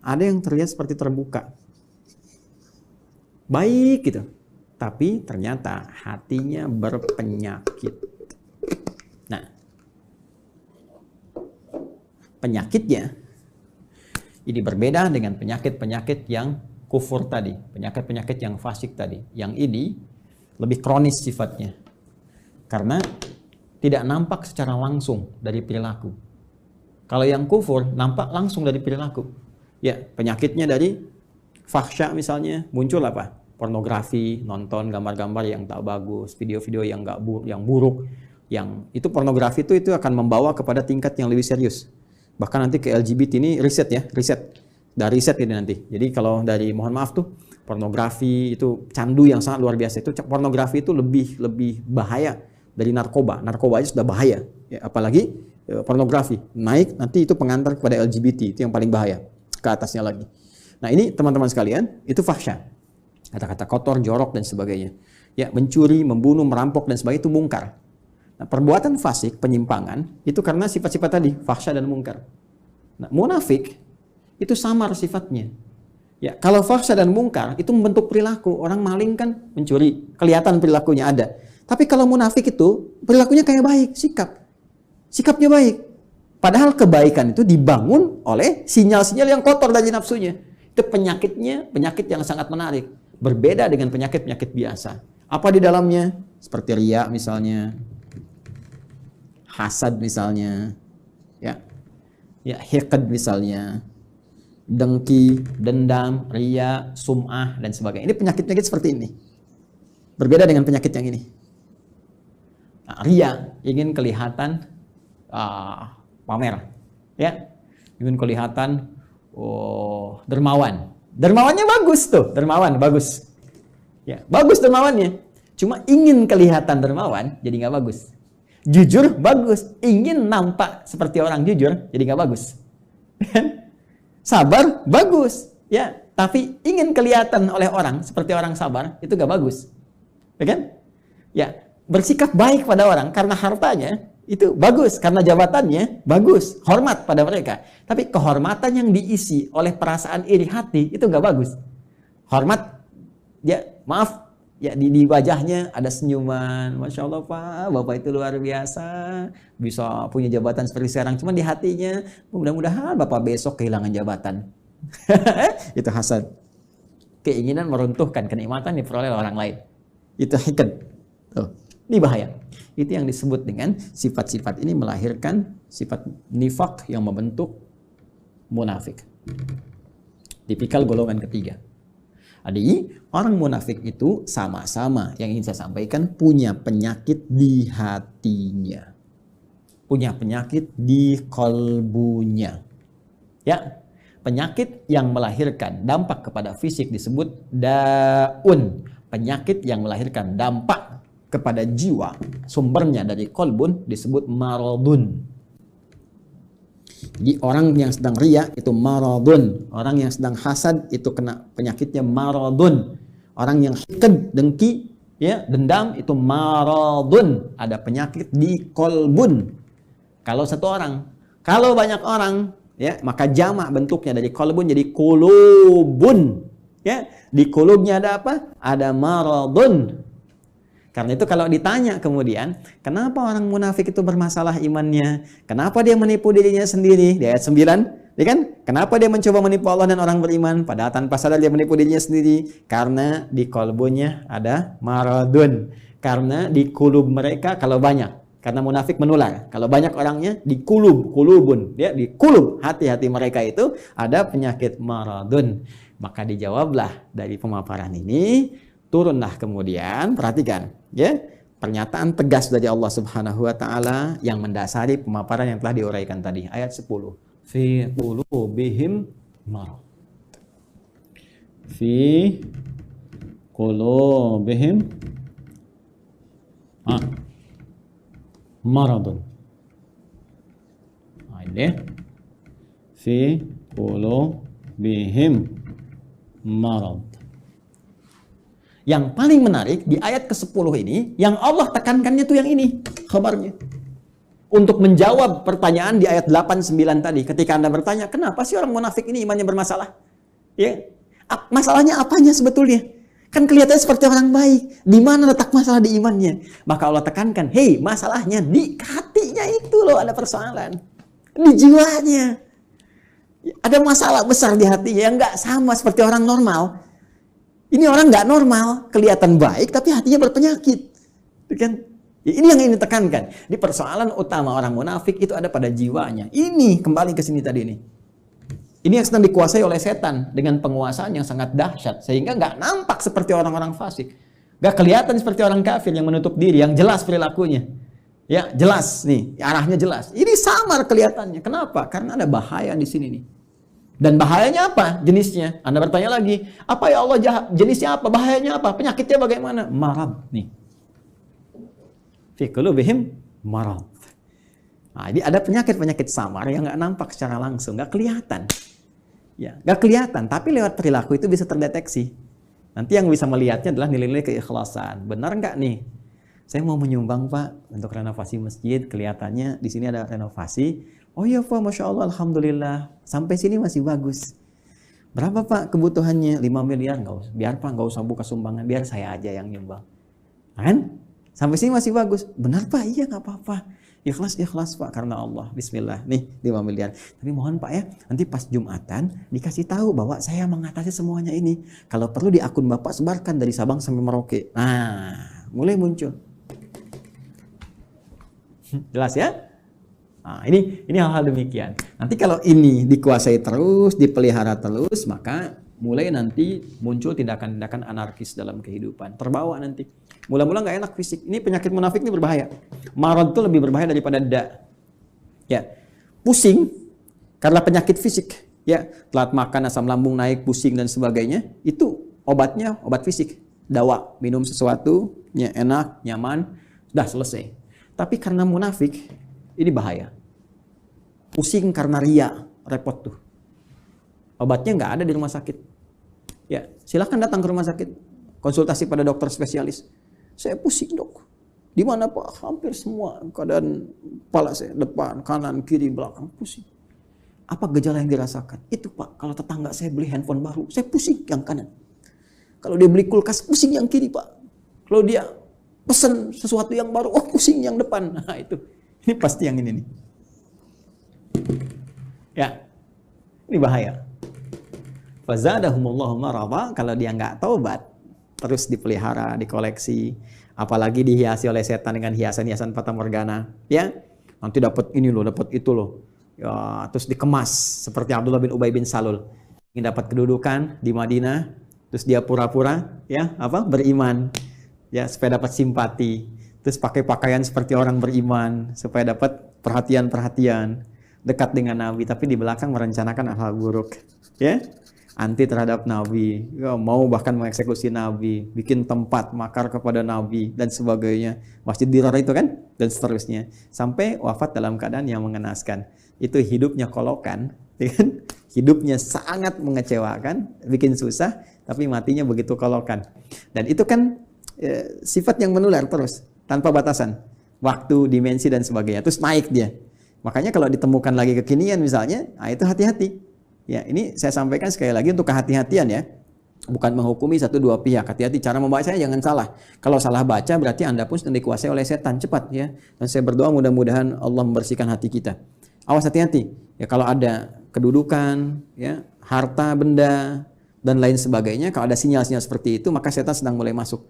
ada yang terlihat seperti terbuka. Baik gitu. Tapi ternyata hatinya berpenyakit. Nah, penyakitnya ini berbeda dengan penyakit-penyakit yang kufur tadi, penyakit-penyakit yang fasik tadi. Yang ini lebih kronis sifatnya. Karena tidak nampak secara langsung dari perilaku. Kalau yang kufur nampak langsung dari perilaku. Ya, penyakitnya dari fahsya misalnya, muncul apa? Pornografi, nonton gambar-gambar yang tak bagus, video-video yang buruk, yang itu pornografi itu akan membawa kepada tingkat yang lebih serius. Bahkan nanti ke LGBT ini riset. Dari riset ini nanti. Jadi kalau dari mohon maaf tuh pornografi itu candu yang sangat luar biasa. Itu pornografi itu lebih bahaya dari narkoba. Narkoba aja sudah bahaya. Ya, apalagi pornografi naik nanti itu pengantar kepada LGBT, itu yang paling bahaya. Ke atasnya lagi. Nah, ini teman-teman sekalian, itu fahsya. Kata-kata kotor, jorok dan sebagainya. Ya, mencuri, membunuh, merampok dan sebagainya itu mungkar. Nah, perbuatan fasik, penyimpangan itu karena sifat-sifat tadi, fahsya dan mungkar. Nah, munafik itu samar sifatnya. Ya, kalau fahsya dan mungkar itu membentuk perilaku. Orang maling kan mencuri, kelihatan perilakunya ada. Tapi kalau munafik itu perilakunya kayak baik, sikapnya baik. Padahal kebaikan itu dibangun oleh sinyal-sinyal yang kotor dari nafsunya. Itu penyakitnya, penyakit yang sangat menarik. Berbeda dengan penyakit-penyakit biasa. Apa di dalamnya? Seperti riya misalnya, hasad misalnya, ya hiqd misalnya, dengki, dendam, riya, sum'ah dan sebagainya. Ini penyakit-penyakit seperti ini. Berbeda dengan penyakit yang ini. Nah, riya ingin kelihatan pamer, ya, ingin kelihatan dermawan. Dermawannya bagus tuh, dermawan bagus, ya bagus dermawannya. Cuma ingin kelihatan dermawan, jadi nggak bagus. Jujur bagus, ingin nampak seperti orang jujur, jadi nggak bagus. Sabar bagus, ya, tapi ingin kelihatan oleh orang seperti orang sabar, itu nggak bagus, ya kan? Ya, bersikap baik pada orang karena hartanya itu bagus, karena jabatannya bagus, hormat pada mereka. Tapi kehormatan yang diisi oleh perasaan iri hati itu nggak bagus. Hormat, ya maaf, ya di wajahnya ada senyuman, masya Allah Pak, Bapak itu luar biasa, bisa punya jabatan seperti sekarang. Cuma di hatinya, mudah-mudahan Bapak besok kehilangan jabatan. Itu hasad, keinginan meruntuhkan kenikmatan diperoleh orang lain. Itu hiqd. Ini bahaya. Itu yang disebut dengan sifat-sifat ini melahirkan sifat nifak yang membentuk munafik. Tipikal golongan ketiga. Jadi orang munafik itu sama-sama yang ingin saya sampaikan punya penyakit di hatinya. Punya penyakit di kolbunya. Ya, penyakit yang melahirkan dampak kepada fisik disebut daun. Penyakit yang melahirkan dampak kepada jiwa, sumbernya dari kolbun disebut maradun. Jadi orang yang sedang riya itu maradun, orang yang sedang hasad itu kena penyakitnya maradun, orang yang hiqd, dengki, ya dendam itu maradun, ada penyakit di kolbun. Kalau satu orang, kalau banyak orang, ya maka jamak bentuknya dari kolbun jadi kulubun. Ya, di kulubnya ada apa? Ada maradun. Karena itu kalau ditanya kemudian, kenapa orang munafik itu bermasalah imannya? Kenapa dia menipu dirinya sendiri? Di ayat 9, ya kan? Kenapa dia mencoba menipu Allah dan orang beriman? Padahal tanpa sadar dia menipu dirinya sendiri. Karena di kolbunya ada maradun. Karena di kulub mereka kalau banyak. Karena munafik menular. Kalau banyak orangnya di kulubun. Ya, di kulub hati-hati mereka itu ada penyakit maradun. Maka dijawablah dari pemaparan ini. Turunlah kemudian, perhatikan, ya, pernyataan tegas dari Allah Subhanahu wa taala yang mendasari pemaparan yang telah diuraikan tadi, ayat 10. Fi qulubihim marad. Fi qulubihim maradun. Ini fi qulubihim marad. Yang paling menarik di ayat ke-10 ini, yang Allah tekankannya tuh yang ini, khabarnya. untuk menjawab pertanyaan di ayat 8-9 tadi. Ketika Anda bertanya, kenapa sih orang munafik ini imannya bermasalah? Ya, masalahnya apanya sebetulnya? Kan kelihatannya seperti orang baik. Di mana letak masalah di imannya? Maka Allah tekankan, hei, masalahnya di hatinya itu loh ada persoalan. Di jiwanya. Ada masalah besar di hatinya yang nggak sama seperti orang normal. Ini orang nggak normal, kelihatan baik tapi hatinya berpenyakit. Kan? Ini yang ingin ditekankan. Di persoalan utama orang munafik itu ada pada jiwanya. Ini kembali ke sini tadi ini. Ini yang sedang dikuasai oleh setan dengan penguasaan yang sangat dahsyat sehingga nggak nampak seperti orang-orang fasik, nggak kelihatan seperti orang kafir yang menutup diri, yang jelas perilakunya, ya jelas nih arahnya jelas. Ini samar kelihatannya. Kenapa? Karena ada bahaya di sini nih. Dan bahayanya apa? Jenisnya. Anda bertanya lagi, apa ya Allah jahat? Jenisnya apa? Bahayanya apa? Penyakitnya bagaimana? Marad nih. Fi qulubihim marad. Nah, ini ada penyakit-penyakit samar yang nggak nampak secara langsung, nggak kelihatan. Ya, nggak kelihatan, tapi lewat perilaku itu bisa terdeteksi. Nanti yang bisa melihatnya adalah nilai-nilai keikhlasan. Benar nggak nih? Saya mau menyumbang Pak untuk renovasi masjid. Kelihatannya di sini ada renovasi. Oh iya Pak, Masya Allah, Alhamdulillah. Sampai sini masih bagus. Berapa Pak kebutuhannya? 5 miliar. Nggak usah. Biar Pak, nggak usah buka sumbangan. Biar saya aja yang nyumbang. Kan? Sampai sini masih bagus. Benar Pak, iya nggak apa-apa. Ikhlas Pak, karena Allah. Bismillah. Nih 5 miliar. Tapi mohon Pak ya, nanti pas Jumatan dikasih tahu bahwa saya mengatasi semuanya ini. Kalau perlu di akun Bapak sebarkan dari Sabang sampai Merauke. Nah, mulai muncul. Jelas ya? Nah, ini hal-hal demikian. Nanti kalau ini dikuasai terus, dipelihara terus, maka mulai nanti muncul tindakan-tindakan anarkis dalam kehidupan. Terbawa nanti. Mula-mula nggak enak fisik. Ini penyakit munafik ini berbahaya. Marad itu lebih berbahaya daripada da. Ya, pusing karena penyakit fisik. Ya, telat makan, asam lambung naik, pusing dan sebagainya. Itu obatnya obat fisik. Dawa, minum sesuatu, ya, enak, nyaman, sudah selesai. Tapi karena munafik, ini bahaya. Pusing karena ria, repot tuh. Obatnya nggak ada di rumah sakit. Ya, silahkan datang ke rumah sakit, konsultasi pada dokter spesialis. Saya pusing dok. Di mana Pak? Hampir semua keadaan kepala saya, depan, kanan, kiri, belakang pusing. Apa gejala yang dirasakan? Itu Pak, kalau tetangga saya beli handphone baru, saya pusing yang kanan. Kalau dia beli kulkas, pusing yang kiri Pak. Kalau dia pesan sesuatu yang baru, oh pusing yang depan. Nah itu, ini pasti yang ini nih. Ya, ini bahaya. Fazadahumullahu marada, kalau dia nggak taubat, terus dipelihara, dikoleksi, apalagi dihiasi oleh setan dengan hiasan-hiasan fatamorgana, ya, nanti dapat ini loh, dapat itu loh, ya, terus dikemas seperti Abdullah bin Ubay bin Salul, ingin dapat kedudukan di Madinah, terus dia pura-pura, ya, beriman, ya, supaya dapat simpati, terus pakai pakaian seperti orang beriman, supaya dapat perhatian-perhatian, dekat dengan Nabi, tapi di belakang merencanakan hal buruk, ya. Anti terhadap Nabi, ya, mau bahkan mengeksekusi Nabi, bikin tempat makar kepada Nabi dan sebagainya, Masjid Dirar itu kan, dan seterusnya, sampai wafat dalam keadaan yang mengenaskan. Itu hidupnya kolokan, ya kan? Hidupnya sangat mengecewakan, bikin susah, tapi matinya begitu kolokan. Dan itu kan sifat yang menular terus, tanpa batasan, waktu, dimensi dan sebagainya, terus naik dia. Makanya kalau ditemukan lagi kekinian misalnya, nah itu hati-hati. Ya, ini saya sampaikan sekali lagi untuk kehati-hatian ya. Bukan menghukumi satu dua pihak. Hati-hati cara membacanya jangan salah. Kalau salah baca berarti Anda pun sedang dikuasai oleh setan. Cepat ya. Dan saya berdoa mudah-mudahan Allah membersihkan hati kita. Awas hati-hati. Ya kalau ada kedudukan, ya, harta, benda dan lain sebagainya, kalau ada sinyal-sinyal seperti itu, maka setan sedang mulai masuk.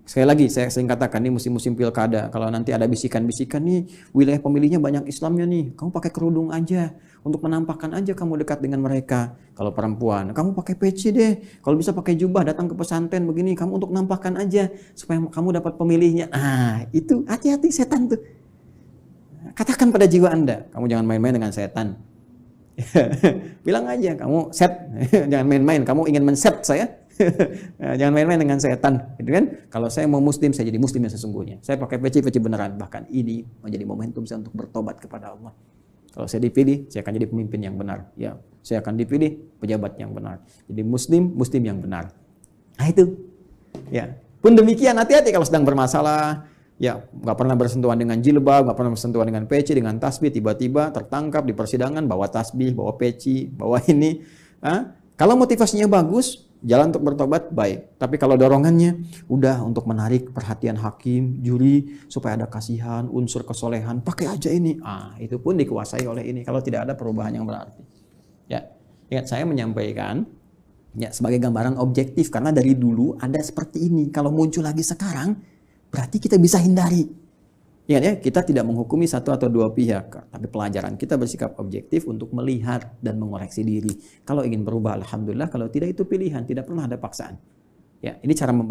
Sekali lagi saya sering katakan ini musim-musim pilkada, kalau nanti ada bisikan-bisikan nih wilayah pemilihnya banyak Islamnya nih, kamu pakai kerudung aja untuk menampakkan aja kamu dekat dengan mereka. Kalau perempuan, kamu pakai peci deh, kalau bisa pakai jubah datang ke pesantren begini, kamu untuk nampakkan aja supaya kamu dapat pemilihnya. Ah itu hati-hati setan tuh. Katakan pada jiwa Anda, kamu jangan main-main dengan setan. Bilang aja kamu set, jangan main-main, kamu ingin men-set saya. Jangan main-main dengan setan, gitu kan? Kalau saya mau muslim, saya jadi muslim yang sesungguhnya. Saya pakai peci-peci beneran. Bahkan ini menjadi momentum saya untuk bertobat kepada Allah. Kalau saya dipilih, saya akan jadi pemimpin yang benar. Ya, saya akan dipilih pejabat yang benar. Jadi muslim yang benar. Nah itu. Ya. Pun demikian, hati-hati kalau sedang bermasalah, ya nggak pernah bersentuhan dengan jilbab, nggak pernah bersentuhan dengan peci, dengan tasbih, tiba-tiba tertangkap di persidangan bawa tasbih, bawa peci, bawa ini. Kalau motivasinya bagus, jalan untuk bertobat baik. Tapi kalau dorongannya udah untuk menarik perhatian hakim, juri, supaya ada kasihan, unsur kesolehan, pakai aja ini. Itu pun dikuasai oleh ini. Kalau tidak ada perubahan yang berarti. Ya, ingat saya menyampaikan ya sebagai gambaran objektif karena dari dulu ada seperti ini. Kalau muncul lagi sekarang, berarti kita bisa hindari. Ingat ya, kita tidak menghukumi satu atau dua pihak, tapi pelajaran kita bersikap objektif untuk melihat dan mengoreksi diri. Kalau ingin berubah, alhamdulillah. Kalau tidak, itu pilihan, tidak pernah ada paksaan. Ya, ini cara